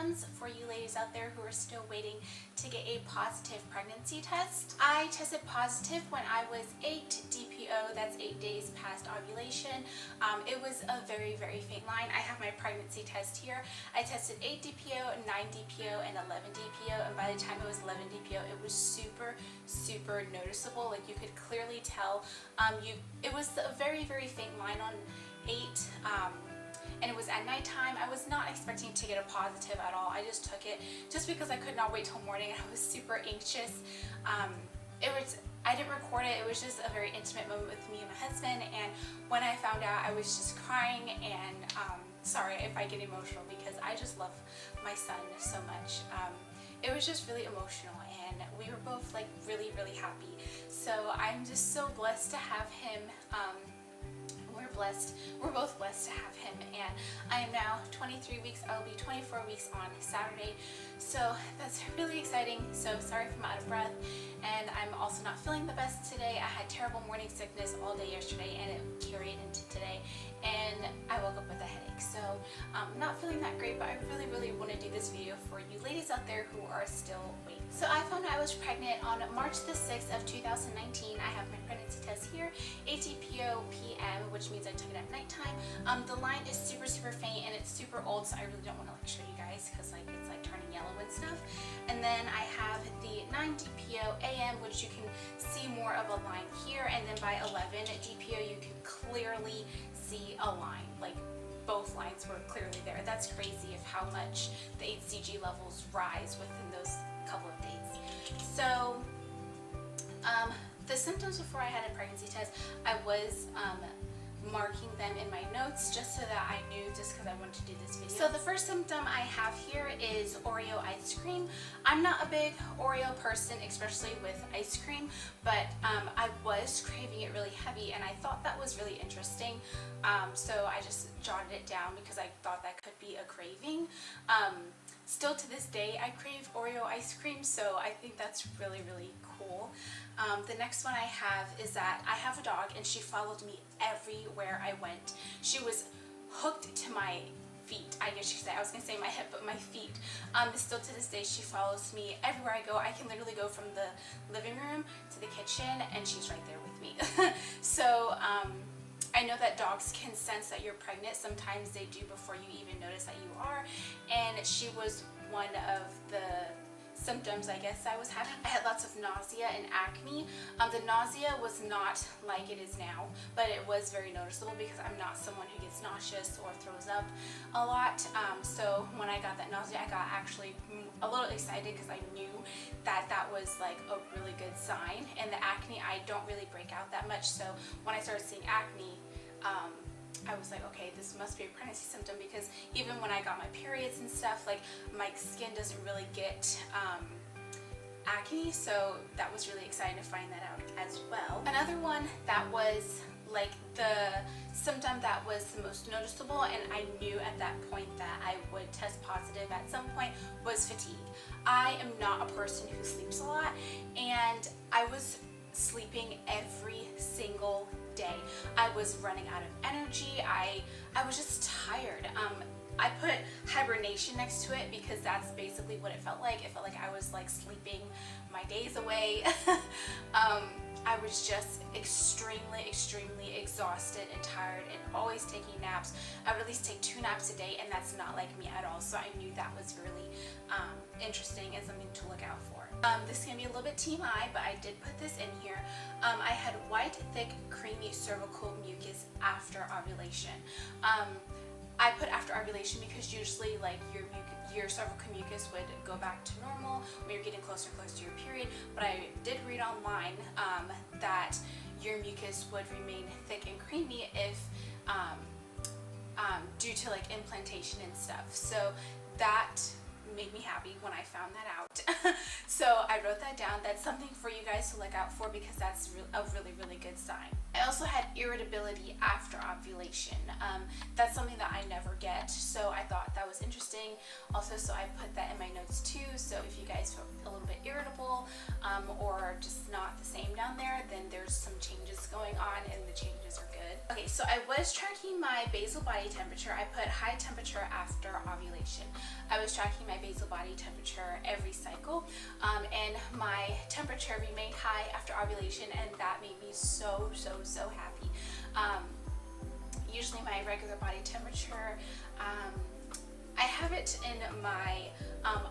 symptoms for you ladies out there who are still waiting to get a positive pregnancy test. I tested positive when I was 8 DPO, that's 8 days past ovulation. It was a very, very faint line. I have my pregnancy test here. I tested 8 DPO, 9 DPO, and 11 DPO, and by the time it was 11 DPO, it was super, super noticeable. Like, you could clearly tell. It was a very, very faint line on 8, and it was at nighttime. I was not expecting to get a positive at all. I just took it just because I could not wait till morning, and I was super anxious. I didn't record it. It was just a very intimate moment with me and my husband, and when I found out, I was just crying, and sorry if I get emotional because I just love my son so much. It was just really emotional, and we were both like really, really happy. So I'm just so blessed to have him. We're both blessed to have him, and I am now 23 weeks. I'll be 24 weeks on Saturday, so that's really exciting. So sorry if I'm out of breath, and I'm also not feeling the best today. I had terrible morning sickness all day yesterday, and it carried into today, and I woke up with a headache. So I'm not feeling that great, but I really, really want to do this video for you ladies out there who are still waiting. So I found out I was pregnant on March the 6th of 2019. I have my pregnancy test here, 8 DPO PM, which means I took it at nighttime. The line is super, super faint, and it's super old, so I really don't want to show you guys because it's like turning yellow and stuff. And then I have the 9 DPO AM, which you can see more of a line here, and then by 11 DPO you can clearly see a line. Like, both lines were clearly there. That's crazy of how much the HCG levels rise within those couple of days. So the symptoms before I had a pregnancy test, I was marking them in my notes just so that I knew, just because I wanted to do this video. So the first symptom I have here is Oreo ice cream. I'm not a big Oreo person, especially with ice cream, but I was craving it really heavy, and I thought that was really interesting. So I just jotted it down because I thought that could be a craving. Still to this day, I crave Oreo ice cream, so I think that's really, really cool. The next one I have is that I have a dog, and she followed me everywhere I went. She was hooked to my feet, I guess you could say. I was going to say my hip, but my feet. Still to this day, she follows me everywhere I go. I can literally go from the living room to the kitchen, and she's right there with me. So I know that dogs can sense that you're pregnant. Sometimes they do before you even notice that you are, and she was one of the symptoms I guess I was having. I had lots of nausea and acne. The nausea was not like it is now, but it was very noticeable because I'm not someone who gets nauseous or throws up a lot. So when I got that nausea, I got actually a little excited because I knew that that was like a really good sign. And the acne, I don't really break out that much, so when I started seeing acne, I was like, okay, this must be a pregnancy symptom, because even when I got my periods and stuff, like, my skin doesn't really get acne, so that was really exciting to find that out as well. Another one that was like the symptom that was the most noticeable, and I knew at that point that I would test positive at some point, was fatigue. I am not a person who sleeps a lot, and I was sleeping every single day. I was running out of energy. I was just tired. I put hibernation next to it because that's basically what it felt like. It felt like I was like sleeping my days away. I was just extremely, extremely exhausted and tired, and always taking naps. I would at least take 2 naps a day, and that's not like me at all. So I knew that was really interesting and something to look out for. This can be a little bit TMI, but I did put this in here. I had white, thick, creamy cervical mucus after ovulation. I put after ovulation because usually like your cervical mucus would go back to normal when you're getting closer and closer to your period, but I did read online that your mucus would remain thick and creamy if due to like implantation and stuff. So that made me happy when I found that out. So I wrote that down. That's something for you guys to look out for because that's a really, really good sign. I also had irritability after ovulation. That's something that I never get, so I thought that was interesting. Also, so I put that in my notes too, so if you guys feel a little bit irritable or just not the same down there, then there's some changes going on and the changes are good. Okay, so I was tracking my basal body temperature. I put high temperature after ovulation. I was tracking my basal body temperature every cycle, and my temperature remained high after ovulation, and that made me so happy. Usually my regular body temperature, I have it in my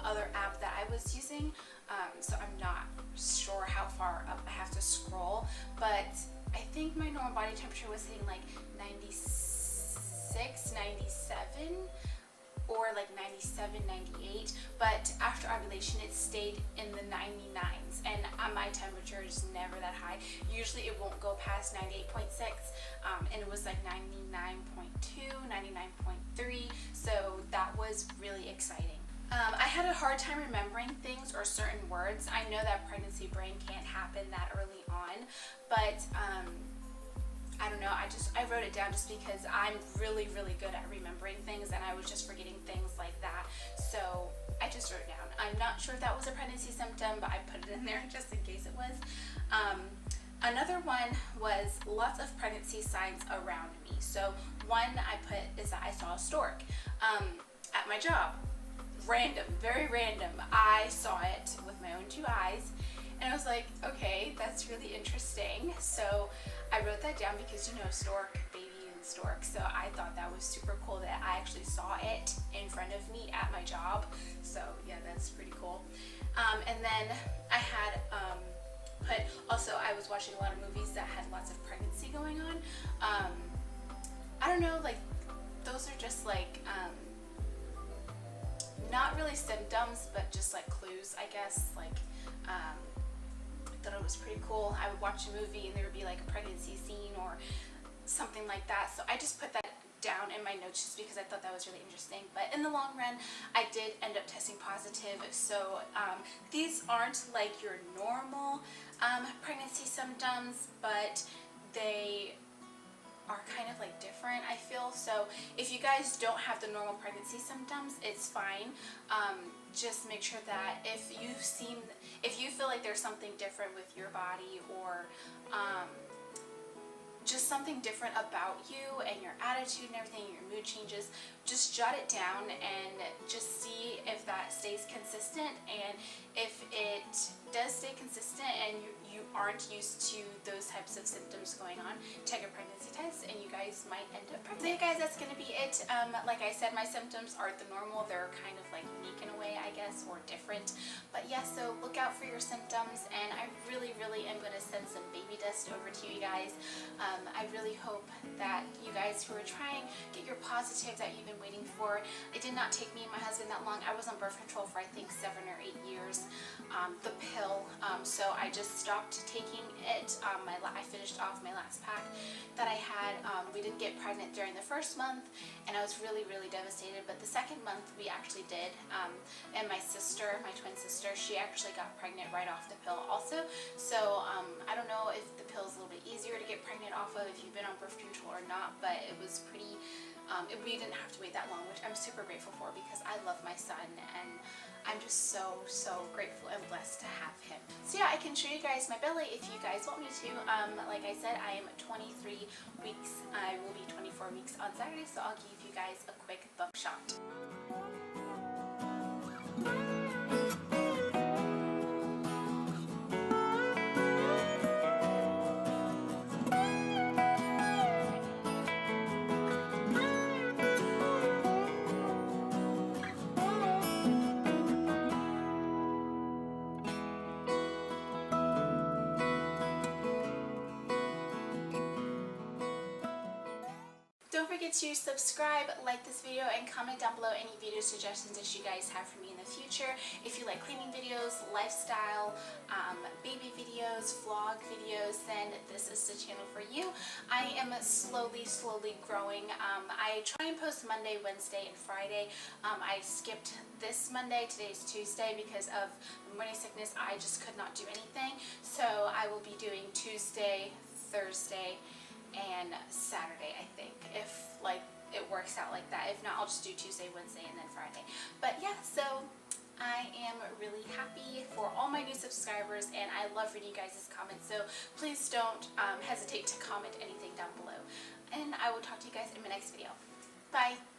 other app that I was using, so I'm not sure how far up I have to scroll, but I think my normal body temperature was hitting like 96, 97, or like 97, 98, but after ovulation it stayed in the 99s, and my temperature is never that high. Usually it won't go past 98.6, and it was like 99.2, 99.3, so that was really exciting. I had a hard time remembering things or certain words. I know that pregnancy brain can't happen that early on, but I don't know, I wrote it down just because I'm really good at remembering things, and I was just forgetting things like that, so I just wrote it down. I'm not sure if that was a pregnancy symptom, but I put it in there just in case it was. Another one was lots of pregnancy signs around me. So one I put is that I saw a stork at my job. Random, very random. I saw it with my own two eyes, and I was like, okay, that's really interesting. So I wrote that down because, you know, stork, baby and stork. So I thought that was super cool that I actually saw it in front of me at my job. So yeah, that's pretty cool. And then I had put, also I was watching a lot of movies that had lots of pregnancy going on. I don't know, like those are just like, not really symptoms, but just like clues, I guess. Like, I thought it was pretty cool. I would watch a movie and there would be like a pregnancy scene or something like that. So I just put that down in my notes just because I thought that was really interesting. But in the long run, I did end up testing positive. So these aren't like your normal pregnancy symptoms, but they are kind of like different, I feel. So if you guys don't have the normal pregnancy symptoms, it's fine. Just make sure that if you feel like there's something different with your body, or just something different about you and your attitude and everything, your mood changes, just jot it down and just see if that stays consistent. And if it does stay consistent and you aren't used to those types of symptoms going on, take a pregnancy test and you guys might end up pregnant. So yeah guys, that's gonna be it. Like I said, my symptoms aren't the normal. They're kind of like unique in a way, I guess, or different. But yeah, so look out for your symptoms, and I really am gonna send some baby dust over to you guys. I really hope that you guys who are trying get your positive that you've been waiting for. It did not take me and my husband that long. I was on birth control for I think 7 or 8 years, the pill. So I just stopped taking it. I finished off my last pack that I had. We didn't get pregnant during the first month, and I was really devastated. But the second month we actually did. And my sister, my twin sister, she actually got pregnant right off the pill also. So I don't know if the pill is a little bit easier to get pregnant off of if you've been on birth control or not, but it was pretty, we didn't have to wait that long, which I'm super grateful for because I love my son and I'm just so grateful and blessed to have him. So yeah, I can show you guys my belly if you guys want me to. Like I said, I am 23 weeks. I will be 24 weeks on Saturday, so I'll give you guys a quick bump shot. Don't forget to subscribe, like this video, and comment down below any video suggestions that you guys have for me in the future. If you like cleaning videos, lifestyle, baby videos, vlog videos, then this is the channel for you. I am slowly growing. I try and post Monday, Wednesday, and Friday. I skipped this Monday. Today's Tuesday because of morning sickness. I just could not do anything. So I will be doing Tuesday, Thursday and Saturday, I think, if like it works out like that. If not, I'll just do Tuesday, Wednesday, and then Friday. But yeah, so I am really happy for all my new subscribers, and I love reading you guys' comments, so please don't hesitate to comment anything down below. And I will talk to you guys in my next video. Bye!